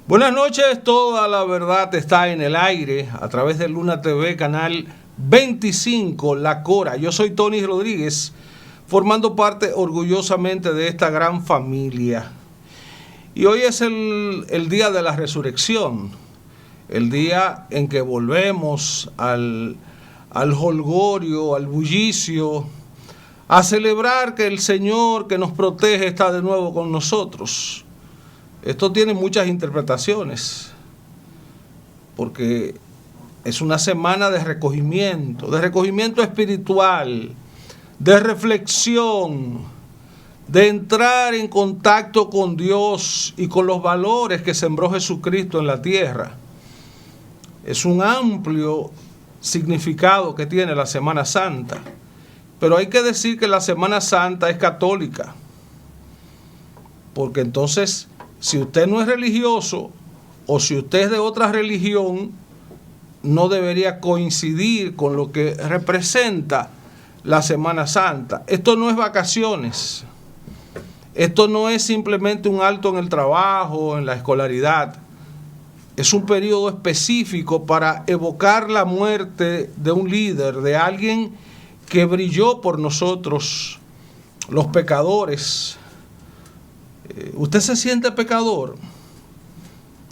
Buenas noches, toda la verdad está en el aire a través de Luna TV, canal 25, La Cora. Yo soy Tony Rodríguez, formando parte orgullosamente de esta gran familia. Y hoy es el día de la resurrección, el día en que volvemos al jolgorio, al bullicio, a celebrar que el Señor que nos protege está de nuevo con nosotros. Esto tiene muchas interpretaciones, porque es una semana de recogimiento espiritual, de reflexión, de entrar en contacto con Dios y con los valores que sembró Jesucristo en la tierra. Es un amplio significado que tiene la Semana Santa, pero hay que decir que la Semana Santa es católica, porque entonces, si usted no es religioso o si usted es de otra religión, no debería coincidir con lo que representa la Semana Santa. Esto no es vacaciones. Esto no es simplemente un alto en el trabajo, en la escolaridad. Es un periodo específico para evocar la muerte de un líder, de alguien que brilló por nosotros, los pecadores. ¿Usted se siente pecador?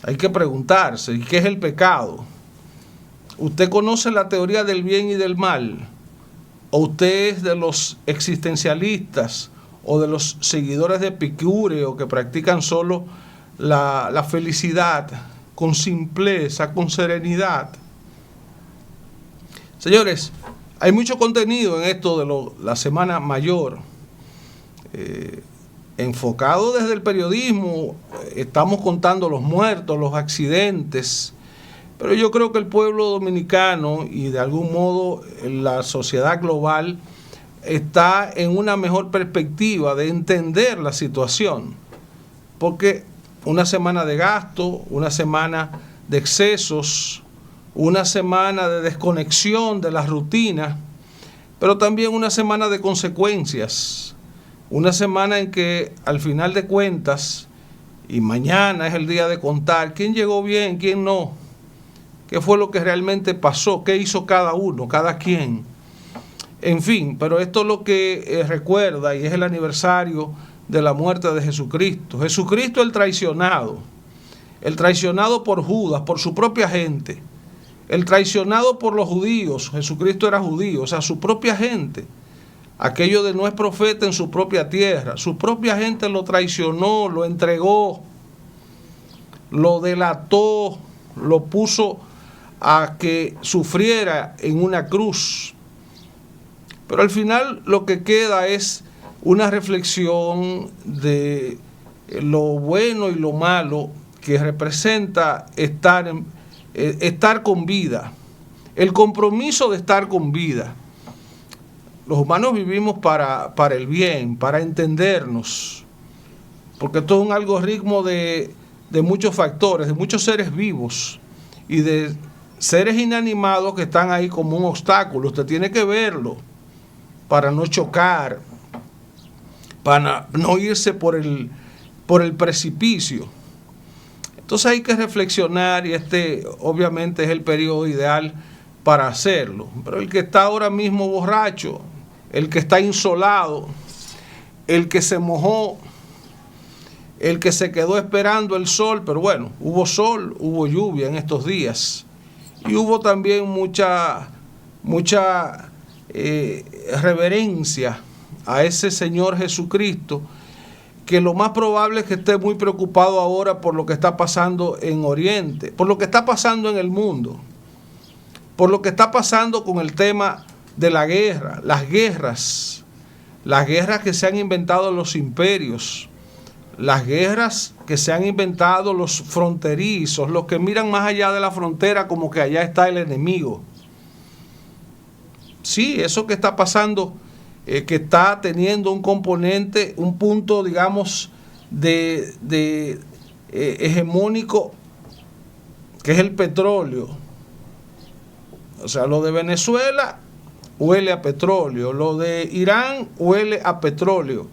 Hay que preguntarse, ¿y qué es el pecado? ¿Usted conoce la teoría del bien y del mal? ¿O usted es de los existencialistas o de los seguidores de Epicúreo que practican solo la felicidad con simpleza, con serenidad? Señores, hay mucho contenido en esto de la Semana Mayor. Enfocado desde el periodismo, estamos contando los muertos, los accidentes, pero yo creo que el pueblo dominicano y de algún modo la sociedad global está en una mejor perspectiva de entender la situación, porque una semana de gasto, una semana de excesos, una semana de desconexión de la rutina, pero también una semana de consecuencias. Una semana en que al final de cuentas, y mañana es el día de contar quién llegó bien, quién no, qué fue lo que realmente pasó, qué hizo cada uno, cada quien. En fin, pero esto es lo que recuerda y es el aniversario de la muerte de Jesucristo. Jesucristo el traicionado por Judas, por su propia gente, el traicionado por los judíos. Jesucristo era judío, o sea, su propia gente. Aquello de no es profeta en su propia tierra. Su propia gente lo traicionó, lo entregó, lo delató, lo puso a que sufriera en una cruz. Pero al final lo que queda es una reflexión de lo bueno y lo malo que representa estar con vida, el compromiso de estar con vida. Los humanos vivimos para el bien, para entendernos, porque esto es un algoritmo de muchos factores, de muchos seres vivos y de seres inanimados que están ahí como un obstáculo. Usted tiene que verlo para no chocar, para no irse por el precipicio. Entonces hay que reflexionar y este obviamente es el periodo ideal para hacerlo. Pero el que está ahora mismo borracho, el que está insolado, el que se mojó, el que se quedó esperando el sol, pero bueno, hubo sol, hubo lluvia en estos días y hubo también mucha reverencia a ese Señor Jesucristo, que lo más probable es que esté muy preocupado ahora por lo que está pasando en Oriente, por lo que está pasando en el mundo, por lo que está pasando con el tema de la guerra, las guerras que se han inventado los imperios, las guerras que se han inventado los fronterizos, los que miran más allá de la frontera como que allá está el enemigo. Sí, eso que está pasando, que está teniendo un componente, un punto, digamos, de hegemónico, que es el petróleo. O sea, lo de Venezuela huele a petróleo, lo de Irán huele a petróleo,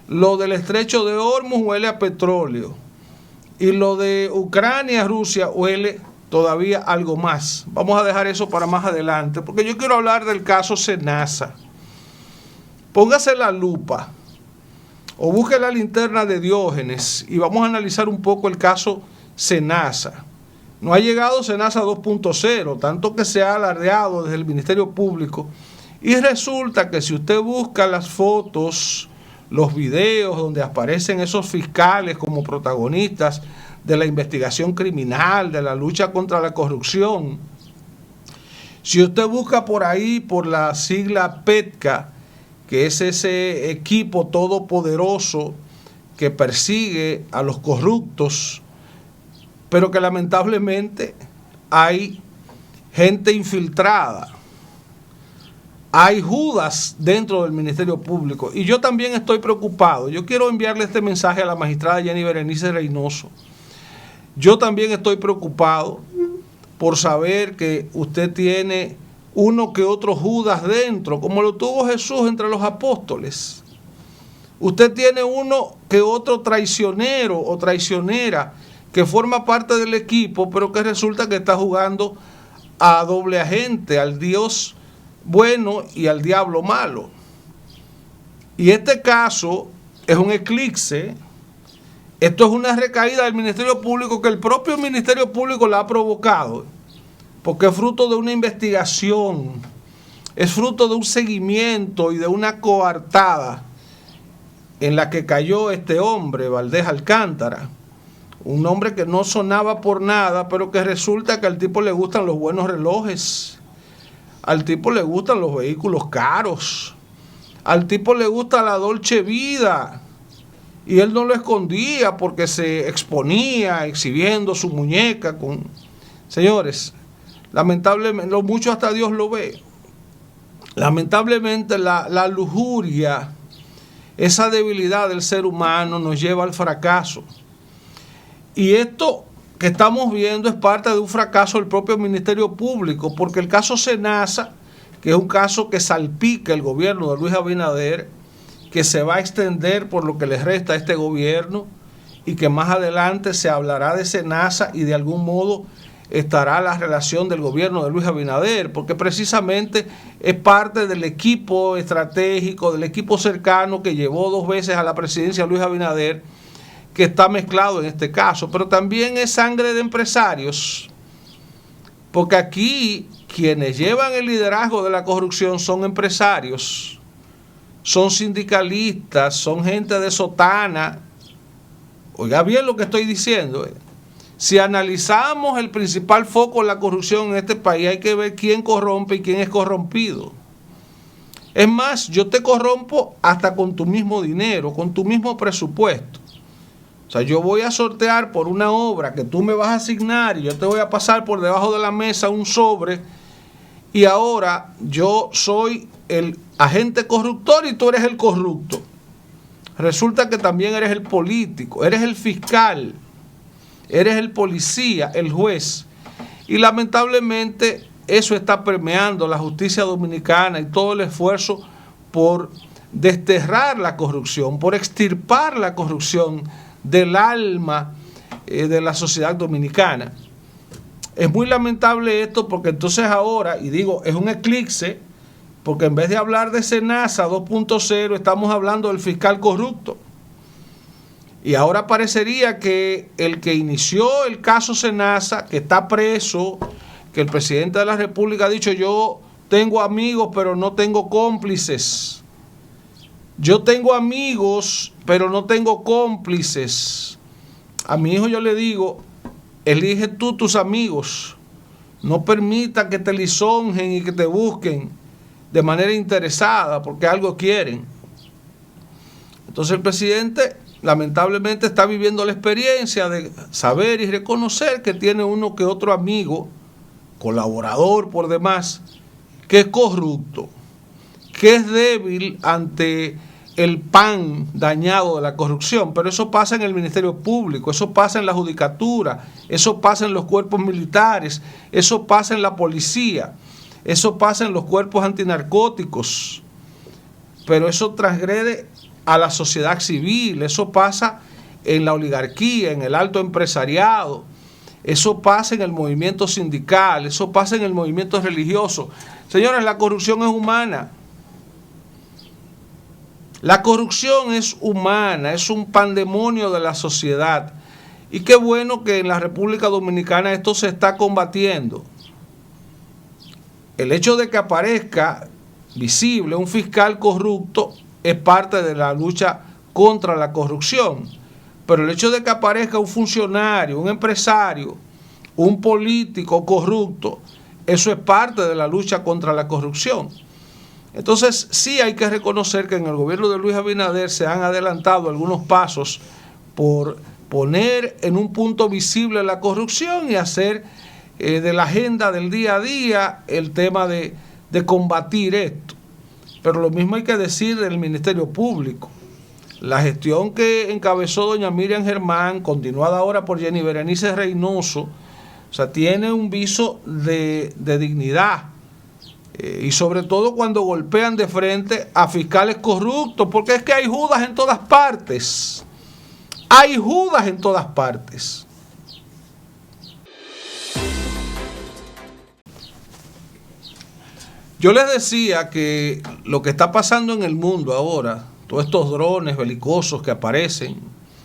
lo del estrecho de Hormuz huele a petróleo, Y lo de Ucrania, Rusia, huele todavía algo más. Vamos a dejar eso para más adelante, porque yo quiero hablar del caso Senasa. Póngase la lupa o busque la linterna de Diógenes y vamos a analizar un poco el caso Senasa. No ha llegado Senasa 2.0, tanto que se ha alardeado desde el Ministerio Público, y resulta que si usted busca las fotos, los videos donde aparecen esos fiscales como protagonistas de la investigación criminal, de la lucha contra la corrupción, si usted busca por ahí por la sigla PETCA, que es ese equipo todopoderoso que persigue a los corruptos, pero que lamentablemente hay gente infiltrada, hay Judas dentro del Ministerio Público, y yo también estoy preocupado. Yo quiero enviarle este mensaje a la magistrada Jenny Berenice Reynoso. Yo también estoy preocupado por saber que usted tiene uno que otro Judas dentro, como lo tuvo Jesús entre los apóstoles. Usted tiene uno que otro traicionero o traicionera que forma parte del equipo, pero que resulta que está jugando a doble agente, al Dios bueno y al diablo malo. Y este caso es un eclipse. Esto es una recaída del Ministerio Público que el propio Ministerio Público la ha provocado, porque es fruto de una investigación, es fruto de un seguimiento y de una coartada en la que cayó este hombre, Valdés Alcántara, un hombre que no sonaba por nada, pero que resulta que al tipo le gustan los buenos relojes, al tipo le gustan los vehículos caros, al tipo le gusta la Dolce Vida, y él no lo escondía porque se exponía exhibiendo su muñeca con... Señores, lamentablemente, lo mucho hasta Dios lo ve. Lamentablemente la lujuria, esa debilidad del ser humano nos lleva al fracaso. Y esto que estamos viendo es parte de un fracaso del propio Ministerio Público, porque el caso Senasa, que es un caso que salpica el gobierno de Luis Abinader, que se va a extender por lo que les resta a este gobierno, y que más adelante se hablará de Senasa y de algún modo estará la relación del gobierno de Luis Abinader, porque precisamente es parte del equipo estratégico, del equipo cercano que llevó 2 veces a la presidencia Luis Abinader, que está mezclado en este caso, pero también es sangre de empresarios, porque aquí quienes llevan el liderazgo de la corrupción son empresarios, son sindicalistas, son gente de sotana. Oiga bien lo que estoy diciendo. Si analizamos el principal foco de la corrupción en este país, hay que ver quién corrompe y quién es corrompido. Es más, yo te corrompo hasta con tu mismo dinero, con tu mismo presupuesto. O sea, yo voy a sortear por una obra que tú me vas a asignar y yo te voy a pasar por debajo de la mesa un sobre, y ahora yo soy el agente corruptor y tú eres el corrupto. Resulta que también eres el político, eres el fiscal, eres el policía, el juez. Y lamentablemente eso está permeando la justicia dominicana y todo el esfuerzo por desterrar la corrupción, por extirpar la corrupción del alma de la sociedad dominicana. Es muy lamentable esto, porque entonces ahora, y digo, es un eclipse, porque en vez de hablar de Senasa 2.0, estamos hablando del fiscal corrupto. Y ahora parecería que el que inició el caso Senasa, que está preso, que el presidente de la República ha dicho: yo tengo amigos pero no tengo cómplices. Yo tengo amigos pero no tengo cómplices. A mi hijo yo le digo: elige tú tus amigos, no permita que te lisonjen y que te busquen de manera interesada porque algo quieren. Entonces el presidente lamentablemente está viviendo la experiencia de saber y reconocer que tiene uno que otro amigo, colaborador por demás, que es corrupto, que es débil ante el pan dañado de la corrupción. Pero eso pasa en el Ministerio Público, eso pasa en la judicatura, eso pasa en los cuerpos militares, eso pasa en la policía, eso pasa en los cuerpos antinarcóticos, pero eso transgrede a la sociedad civil, eso pasa en la oligarquía, en el alto empresariado, eso pasa en el movimiento sindical, eso pasa en el movimiento religioso. Señores, la corrupción es humana. La corrupción es humana, es un pandemonio de la sociedad. Y qué bueno que en la República Dominicana esto se está combatiendo. El hecho de que aparezca visible un fiscal corrupto es parte de la lucha contra la corrupción. Pero el hecho de que aparezca un funcionario, un empresario, un político corrupto, eso es parte de la lucha contra la corrupción. Entonces, sí hay que reconocer que en el gobierno de Luis Abinader se han adelantado algunos pasos por poner en un punto visible la corrupción y hacer de la agenda del día a día el tema de combatir esto. Pero lo mismo hay que decir del Ministerio Público. La gestión que encabezó doña Miriam Germán, continuada ahora por Jenny Berenice Reynoso, o sea, tiene un viso de dignidad. Y sobre todo cuando golpean de frente a fiscales corruptos, porque es que hay Judas en todas partes. Hay Judas en todas partes. Yo les decía que lo que está pasando en el mundo ahora, todos estos drones belicosos que aparecen,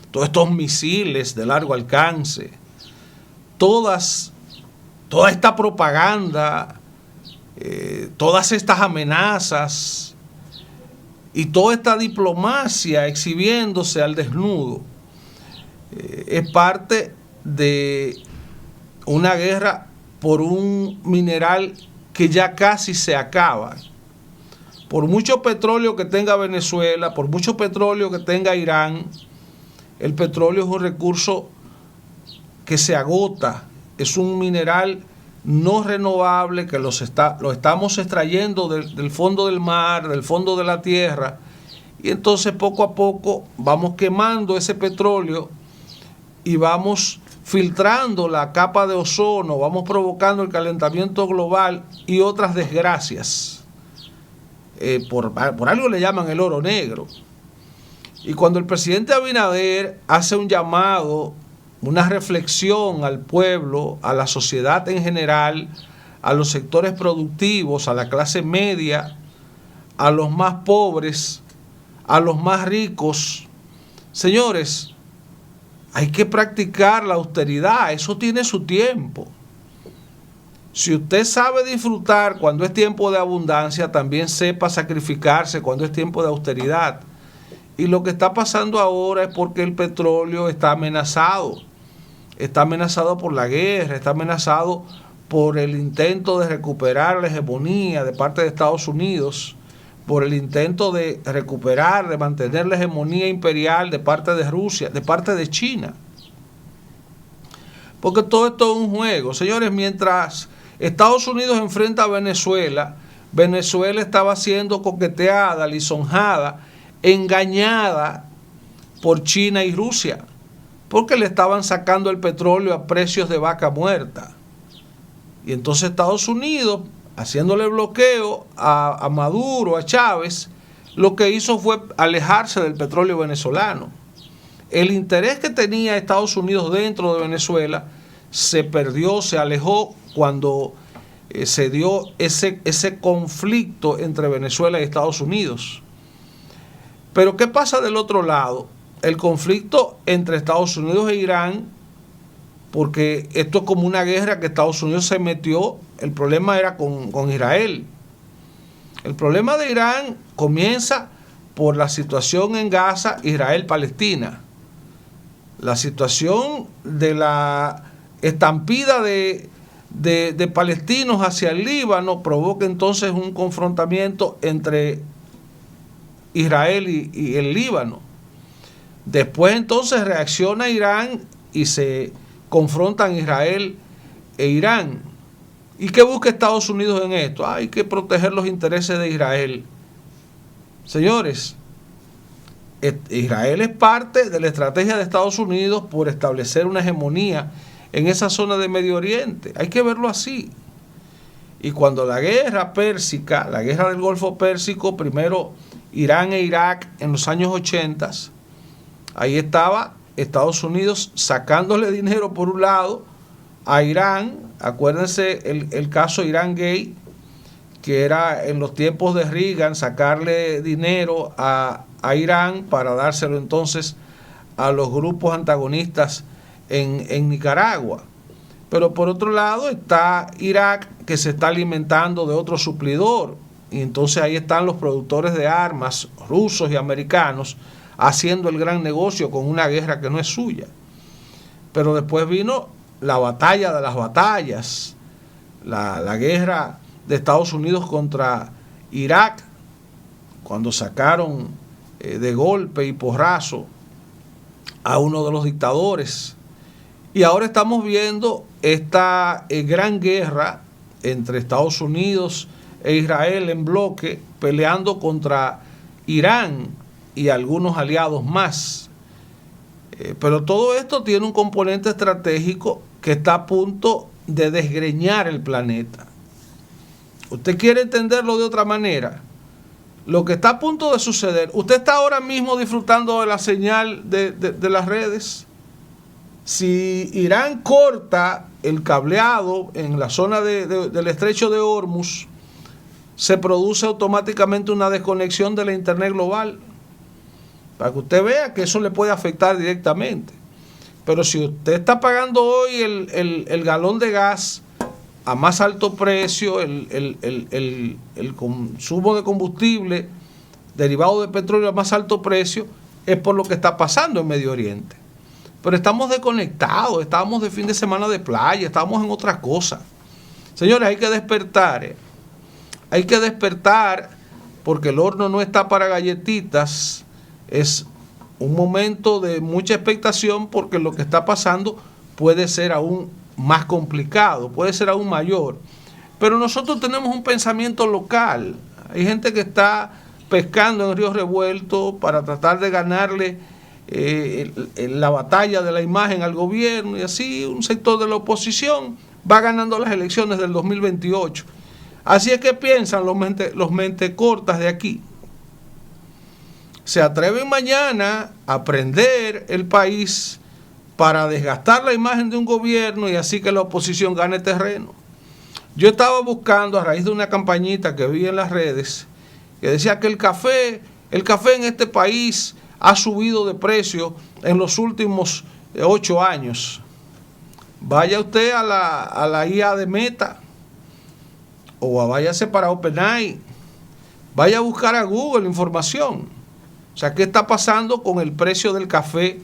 todos estos misiles de largo alcance, toda esta propaganda, todas estas amenazas y toda esta diplomacia exhibiéndose al desnudo, es parte de una guerra por un mineral que ya casi se acaba. Por mucho petróleo que tenga Venezuela, por mucho petróleo que tenga Irán, el petróleo es un recurso que se agota, es un mineral no renovable que lo estamos extrayendo del fondo del mar, del fondo de la tierra, y entonces poco a poco vamos quemando ese petróleo y vamos filtrando la capa de ozono, vamos provocando el calentamiento global y otras desgracias. Por algo le llaman el oro negro. Y cuando el presidente Abinader hace un llamado, una reflexión al pueblo, a la sociedad en general, a los sectores productivos, a la clase media, a los más pobres, a los más ricos, señores, hay que practicar la austeridad, eso tiene su tiempo. Si usted sabe disfrutar cuando es tiempo de abundancia, también sepa sacrificarse cuando es tiempo de austeridad. Y lo que está pasando ahora es porque el petróleo está amenazado por la guerra, está amenazado por el intento de recuperar la hegemonía de parte de Estados Unidos, por el intento de recuperar, de mantener la hegemonía imperial de parte de Rusia, de parte de China. Porque todo esto es un juego. Señores, mientras Estados Unidos enfrenta a Venezuela, Venezuela estaba siendo coqueteada, lisonjada, engañada por China y Rusia, porque le estaban sacando el petróleo a precios de vaca muerta. Y entonces Estados Unidos, haciéndole bloqueo a Maduro, a Chávez, lo que hizo fue alejarse del petróleo venezolano. El interés que tenía Estados Unidos dentro de Venezuela se perdió, se alejó cuando se dio ese conflicto entre Venezuela y Estados Unidos. Pero ¿qué pasa del otro lado? El conflicto entre Estados Unidos e Irán, porque esto es como una guerra que Estados Unidos se metió, el problema era con Israel. El problema de Irán comienza por la situación en Gaza, Israel-Palestina. La situación de la estampida de palestinos hacia el Líbano provoca entonces un confrontamiento entre Israel y el Líbano. Después entonces reacciona Irán y se confrontan Israel e Irán. ¿Y qué busca Estados Unidos en esto? Hay que proteger los intereses de Israel. Señores, Israel es parte de la estrategia de Estados Unidos por establecer una hegemonía en esa zona de Medio Oriente. Hay que verlo así. Y cuando la guerra pérsica, la guerra del Golfo Pérsico, primero Irán e Irak en los años 80, ahí estaba Estados Unidos sacándole dinero por un lado a Irán. Acuérdense el caso Irán Gate, que era en los tiempos de Reagan sacarle dinero a Irán para dárselo entonces a los grupos antagonistas en Nicaragua. Pero por otro lado está Irak, que se está alimentando de otro suplidor, y entonces ahí están los productores de armas rusos y americanos haciendo el gran negocio con una guerra que no es suya. Pero después vino la batalla de las batallas, la guerra de Estados Unidos contra Irak, cuando sacaron de golpe y porrazo a uno de los dictadores. Y ahora estamos viendo esta gran guerra entre Estados Unidos e Israel en bloque, peleando contra Irán y algunos aliados más. Pero todo esto tiene un componente estratégico que está a punto de desgreñar el planeta. ¿Usted quiere entenderlo de otra manera? Lo que está a punto de suceder, usted está ahora mismo disfrutando de la señal de las redes. Si Irán corta el cableado en la zona del estrecho de Hormuz, se produce automáticamente una desconexión de la internet global. Para que usted vea que eso le puede afectar directamente. Pero si usted está pagando hoy el galón de gas a más alto precio, el consumo de combustible derivado de petróleo a más alto precio, es por lo que está pasando en Medio Oriente. Pero estamos desconectados, estamos de fin de semana de playa, estamos en otra cosa. Señores, hay que despertar. Hay que despertar porque el horno no está para galletitas. Es un momento de mucha expectación porque lo que está pasando puede ser aún más complicado, puede ser aún mayor. Pero nosotros tenemos un pensamiento local. Hay gente que está pescando en río revuelto para tratar de ganarle la batalla de la imagen al gobierno, y así un sector de la oposición va ganando las elecciones del 2028. Así es que piensan los mentecortas de aquí. Se atreven mañana a prender el país para desgastar la imagen de un gobierno y así que la oposición gane terreno. Yo estaba buscando a raíz de una campañita que vi en las redes que decía que el café en este país ha subido de precio en los últimos 8 años. Vaya usted a la IA de Meta o váyase para OpenAI, vaya a buscar a Google información. O sea, ¿qué está pasando con el precio del café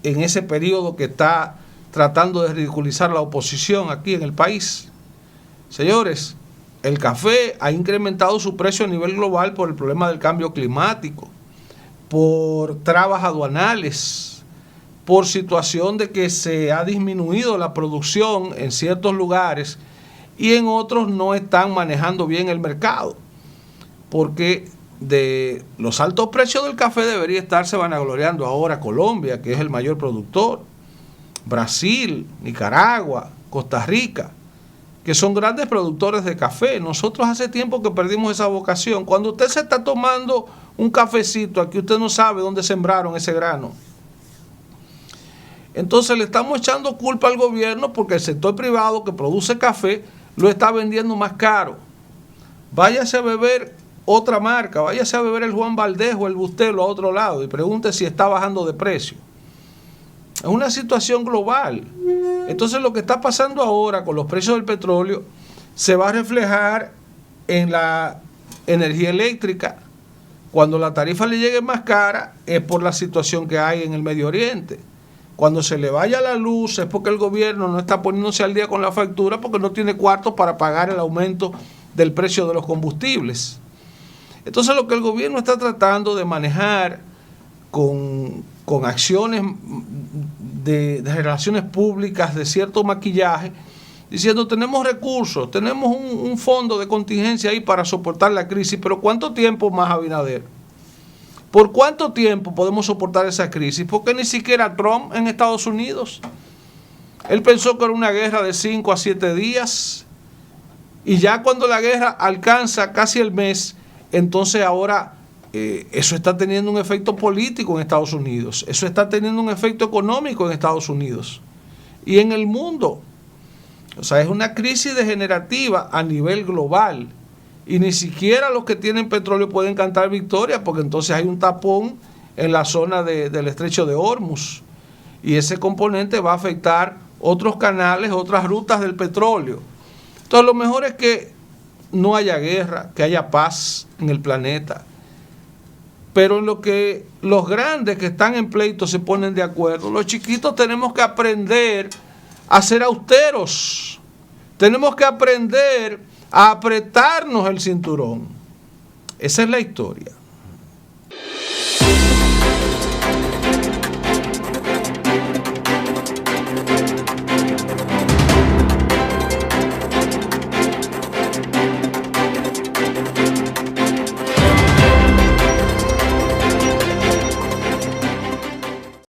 en ese periodo que está tratando de ridiculizar la oposición aquí en el país? Señores, el café ha incrementado su precio a nivel global por el problema del cambio climático, por trabas aduanales, por situación de que se ha disminuido la producción en ciertos lugares y en otros no están manejando bien el mercado, porque de los altos precios del café debería estarse vanagloriando ahora Colombia, que es el mayor productor, Brasil, Nicaragua, Costa Rica, que son grandes productores de café. Nosotros hace tiempo que perdimos esa vocación. Cuando usted se está tomando un cafecito, aquí usted no sabe dónde sembraron ese grano. Entonces le estamos echando culpa al gobierno porque el sector privado que produce café lo está vendiendo más caro. Váyase a beber otra marca, váyase a beber el Juan Valdez o el Bustelo a otro lado y pregunte si está bajando de precio. Es una situación global. Entonces lo que está pasando ahora con los precios del petróleo se va a reflejar en la energía eléctrica. Cuando la tarifa le llegue más cara es por la situación que hay en el Medio Oriente. Cuando se le vaya la luz es porque el gobierno no está poniéndose al día con la factura porque no tiene cuartos para pagar el aumento del precio de los combustibles. Entonces lo que el gobierno está tratando de manejar con acciones de relaciones públicas, de cierto maquillaje, diciendo tenemos recursos, tenemos un fondo de contingencia ahí para soportar la crisis, pero ¿cuánto tiempo más, Abinader? ¿Por cuánto tiempo podemos soportar esa crisis? Porque ni siquiera Trump en Estados Unidos, él pensó que era una guerra de 5 a 7 días, y ya cuando la guerra alcanza casi el mes, entonces ahora eso está teniendo un efecto político en Estados Unidos, eso está teniendo un efecto económico en Estados Unidos y en el mundo. O sea, es una crisis degenerativa a nivel global y ni siquiera los que tienen petróleo pueden cantar victoria, porque entonces hay un tapón en la zona del estrecho de Hormuz y ese componente va a afectar otros canales, otras rutas del petróleo. Entonces lo mejor es que no haya guerra, que haya paz en el planeta. Pero en lo que los grandes que están en pleito se ponen de acuerdo, los chiquitos tenemos que aprender a ser austeros. Tenemos que aprender a apretarnos el cinturón. Esa es la historia.